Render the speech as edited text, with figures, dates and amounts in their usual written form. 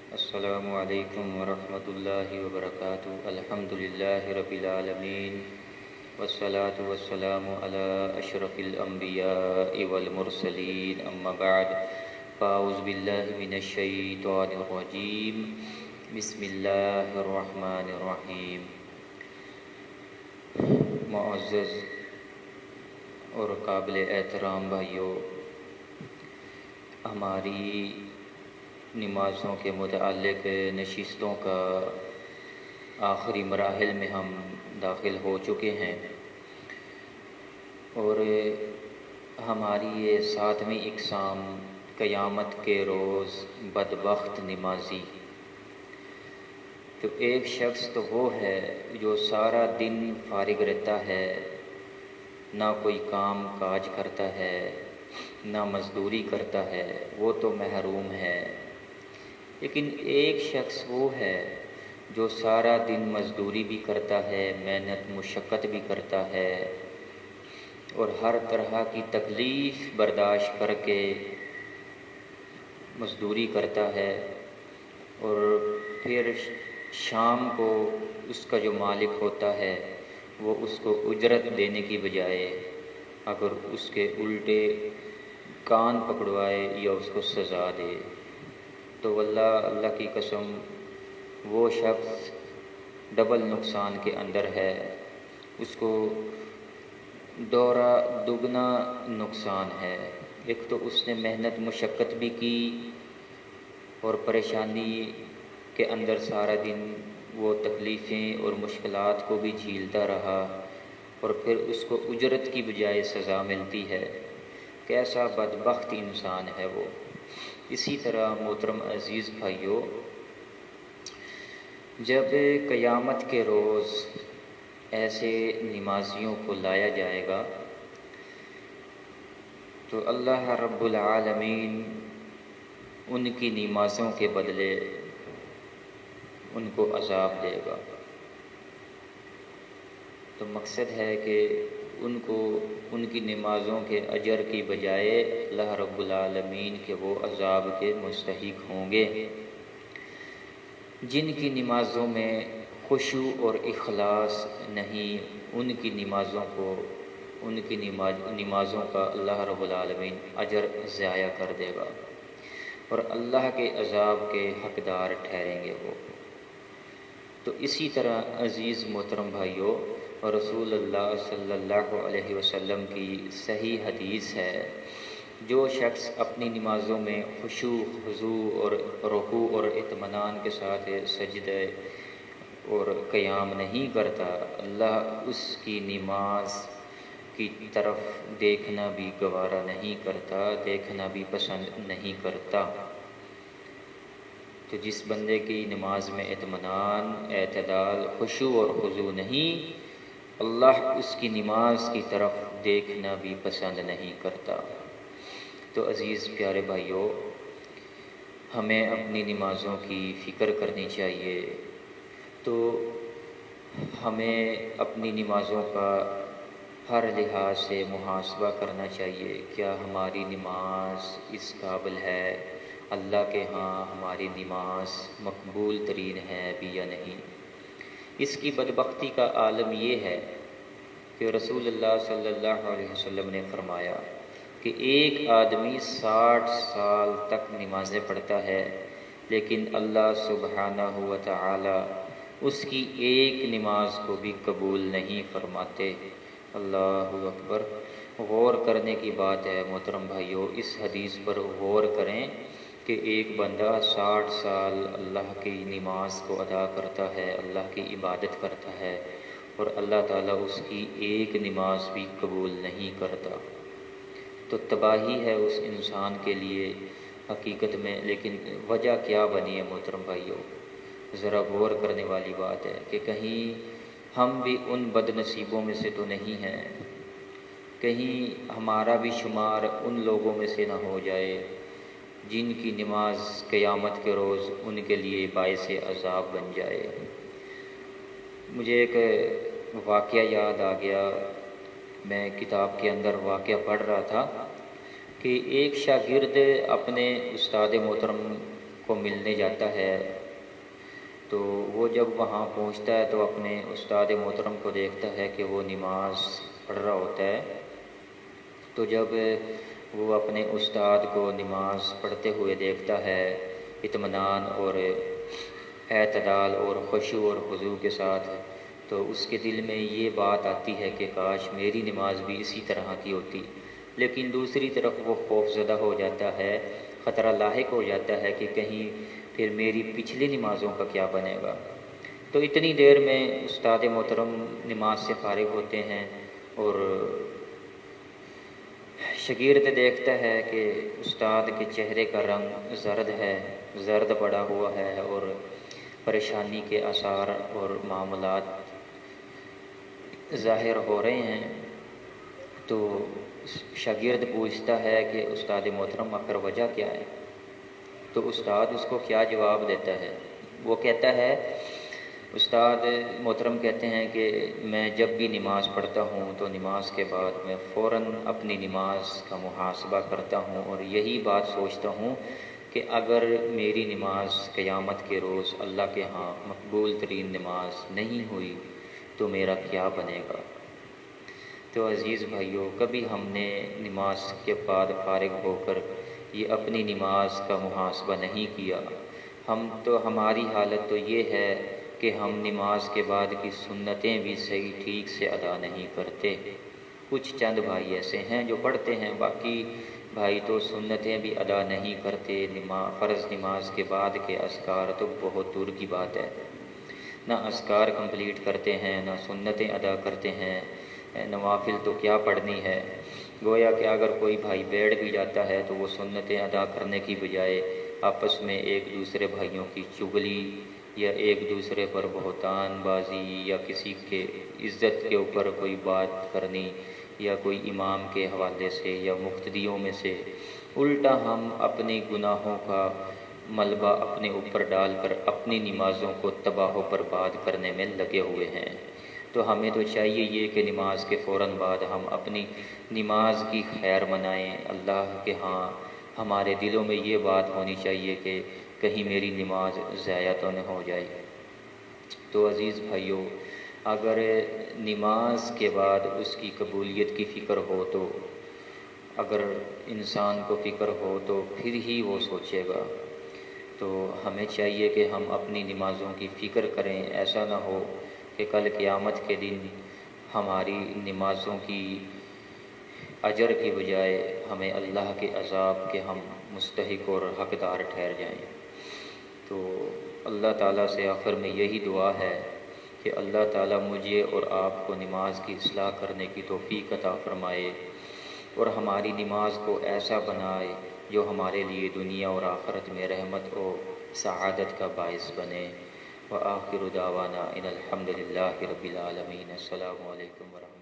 السلام علیکم ورحمۃ اللہ وبرکاتہ۔ الحمد للہ رب العالمین والصلاة والسلام علی اشرف الانبیاء والمرسلین، اما بعد فاعوذ باللہ من الشیطان الرجیم، بسم اللہ الرحمن الرحیم۔ معزز اور قابل احترام بھائیوں، ہماری نمازوں کے متعلق نشستوں کا آخری مراحل میں ہم داخل ہو چکے ہیں، اور ہماری یہ 7ویں اقسام قیامت کے روز بدبخت نمازی۔ تو ایک شخص تو وہ ہے جو سارا دن فارغ رہتا ہے، نہ کوئی کام کاج کرتا ہے، نہ مزدوری کرتا ہے، وہ تو محروم ہے۔ لیکن ایک شخص وہ ہے جو سارا دن مزدوری بھی کرتا ہے، محنت مشقت بھی کرتا ہے، اور ہر طرح کی تکلیف برداشت کر کے مزدوری کرتا ہے، اور پھر شام کو اس کا جو مالک ہوتا ہے وہ اس کو اجرت دینے کی بجائے اگر اس کے الٹے کان پکڑوائے یا اس کو سزا دے، تو واللہ اللہ کی قسم وہ شخص ڈبل نقصان کے اندر ہے، اس کو دگنا نقصان ہے۔ ایک تو اس نے محنت مشقت بھی کی اور پریشانی کے اندر سارا دن وہ تکلیفیں اور مشکلات کو بھی جھیلتا رہا، اور پھر اس کو اجرت کی بجائے سزا ملتی ہے۔ کیسا بدبخت انسان ہے وہ۔ اسی طرح محترم عزیز بھائیوں، جب قیامت کے روز ایسے نمازیوں کو لایا جائے گا تو اللہ رب العالمین ان کی نمازوں کے بدلے ان کو عذاب دے گا۔ تو مقصد ہے کہ ان کو ان کی نمازوں کے اجر کی بجائے اللہ رب العالمین کے وہ عذاب کے مستحق ہوں گے۔ جن کی نمازوں میں خشوع اور اخلاص نہیں، ان کی نمازوں کا اللہ رب العالمین اجر ضائع کر دے گا، اور اللہ کے عذاب کے حقدار ٹھہریں گے وہ۔ تو اسی طرح عزیز محترم بھائیوں، رسول اللہ صلی اللہ علیہ وسلم کی صحیح حدیث ہے، جو شخص اپنی نمازوں میں خشوع خضوع اور رکوع اور اطمینان کے ساتھ سجدے اور قیام نہیں کرتا، اللہ اس کی نماز کی طرف دیکھنا بھی گوارا نہیں کرتا، دیکھنا بھی پسند نہیں کرتا۔ تو جس بندے کی نماز میں اطمینان، اعتدال، خشوع اور خضوع نہیں، اللہ اس کی نماز کی طرف دیکھنا بھی پسند نہیں کرتا۔ تو عزیز پیارے بھائیوں، ہمیں اپنی نمازوں کی فکر کرنی چاہیے۔ تو ہمیں اپنی نمازوں کا ہر لحاظ سے محاسبہ کرنا چاہیے۔ کیا ہماری نماز اس قابل ہے؟ اللہ کے ہاں ہماری نماز مقبول ترین ہے بھی یا نہیں؟ اس کی بدبختی کا عالم یہ ہے کہ رسول اللہ صلی اللہ علیہ وسلم نے فرمایا کہ ایک آدمی 60 سال تک نمازیں پڑھتا ہے، لیکن اللہ سبحانہ و تعالی اس کی ایک نماز کو بھی قبول نہیں فرماتے۔ اللہ اکبر۔ غور کرنے کی بات ہے محترم بھائیوں، اس حدیث پر غور کریں کہ ایک بندہ 60 سال اللہ کی نماز کو ادا کرتا ہے، اللہ کی عبادت کرتا ہے، اور اللہ تعالیٰ اس کی ایک نماز بھی قبول نہیں کرتا۔ تو تباہی ہے اس انسان کے لیے حقیقت میں۔ لیکن وجہ کیا بنی ہے محترم بھائیوں؟ ذرا غور کرنے والی بات ہے کہ کہیں ہم بھی ان بد نصیبوں میں سے تو نہیں ہیں، کہیں ہمارا بھی شمار ان لوگوں میں سے نہ ہو جائے جن کی نماز قیامت کے روز ان کے لیے باعث عذاب بن جائے۔ مجھے ایک واقعہ یاد آ گیا، میں کتاب کے اندر واقعہ پڑھ رہا تھا کہ ایک شاگرد اپنے استاد محترم کو ملنے جاتا ہے تو وہ جب وہاں پہنچتا ہے تو اپنے استاد محترم کو دیکھتا ہے کہ وہ نماز پڑھ رہا ہوتا ہے۔ تو جب وہ اپنے استاد کو نماز پڑھتے ہوئے دیکھتا ہے اطمینان اور اعتدال اور خشوع اور خضوع کے ساتھ، تو اس کے دل میں یہ بات آتی ہے کہ کاش میری نماز بھی اسی طرح کی ہوتی۔ لیکن دوسری طرف وہ خوف زدہ ہو جاتا ہے، خطرہ لاحق ہو جاتا ہے کہ کہیں پھر میری پچھلی نمازوں کا کیا بنے گا۔ تو اتنی دیر میں استاد محترم نماز سے فارغ ہوتے ہیں اور شاگرد دیکھتا ہے کہ استاد کے چہرے کا رنگ زرد پڑا ہوا ہے اور پریشانی کے آثار اور معاملات ظاہر ہو رہے ہیں۔ تو شاگرد پوچھتا ہے کہ استاد محترم آخر وجہ کیا ہے؟ تو استاد اس کو کیا جواب دیتا ہے؟ وہ کہتا ہے، استاد محترم کہتے ہیں کہ میں جب بھی نماز پڑھتا ہوں تو نماز کے بعد میں فوراً اپنی نماز کا محاسبہ کرتا ہوں اور یہی بات سوچتا ہوں کہ اگر میری نماز قیامت کے روز اللہ کے ہاں مقبول ترین نماز نہیں ہوئی تو میرا کیا بنے گا۔ تو عزیز بھائیوں، کبھی ہم نے نماز کے بعد فارغ ہو کر یہ اپنی نماز کا محاسبہ نہیں کیا۔ ہماری حالت تو یہ ہے کہ ہم نماز کے بعد کی سنتیں بھی صحیح ٹھیک سے ادا نہیں کرتے۔ کچھ چند بھائی ایسے ہیں جو پڑھتے ہیں، باقی بھائی تو سنتیں بھی ادا نہیں کرتے۔ فرض نماز کے بعد کے اذکار تو بہت دور کی بات ہے، نہ اذکار کمپلیٹ کرتے ہیں نہ سنتیں ادا کرتے ہیں، نوافل تو کیا پڑھنی ہے۔ گویا کہ اگر کوئی بھائی بیٹھ بھی جاتا ہے تو وہ سنتیں ادا کرنے کی بجائے آپس میں ایک دوسرے بھائیوں کی چغلی یا ایک دوسرے پر بہتان بازی یا کسی کے عزت کے اوپر کوئی بات کرنی یا کوئی امام کے حوالے سے یا مقتدیوں میں سے، الٹا ہم اپنے گناہوں کا ملبہ اپنے اوپر ڈال کر اپنی نمازوں کو تباہ و برباد کرنے میں لگے ہوئے ہیں۔ تو ہمیں تو چاہیے یہ کہ نماز کے فوراً بعد ہم اپنی نماز کی خیر منائیں۔ اللہ کے ہاں ہمارے دلوں میں یہ بات ہونی چاہیے کہ کہیں میری نماز ضائع تو نہ ہو جائے۔ تو عزیز بھائیوں، اگر نماز کے بعد اس کی قبولیت کی فکر ہو تو اگر انسان کو فکر ہو تو پھر ہی وہ سوچے گا۔ تو ہمیں چاہیے کہ ہم اپنی نمازوں کی فکر کریں، ایسا نہ ہو کہ کل قیامت کے دن ہماری نمازوں کی اجر کی بجائے ہمیں اللہ کے عذاب کے ہم مستحق اور حقدار ٹھہر جائیں۔ تو اللہ تعالیٰ سے آخر میں یہی دعا ہے کہ اللہ تعالیٰ مجھے اور آپ کو نماز کی اصلاح کرنے کی توفیق عطا فرمائے اور ہماری نماز کو ایسا بنائے جو ہمارے لیے دنیا اور آخرت میں رحمت و سعادت کا باعث بنے۔ وآخر دعوانا ان الحمد للہ رب العالمین۔ السلام علیکم ورحمۃ اللہ۔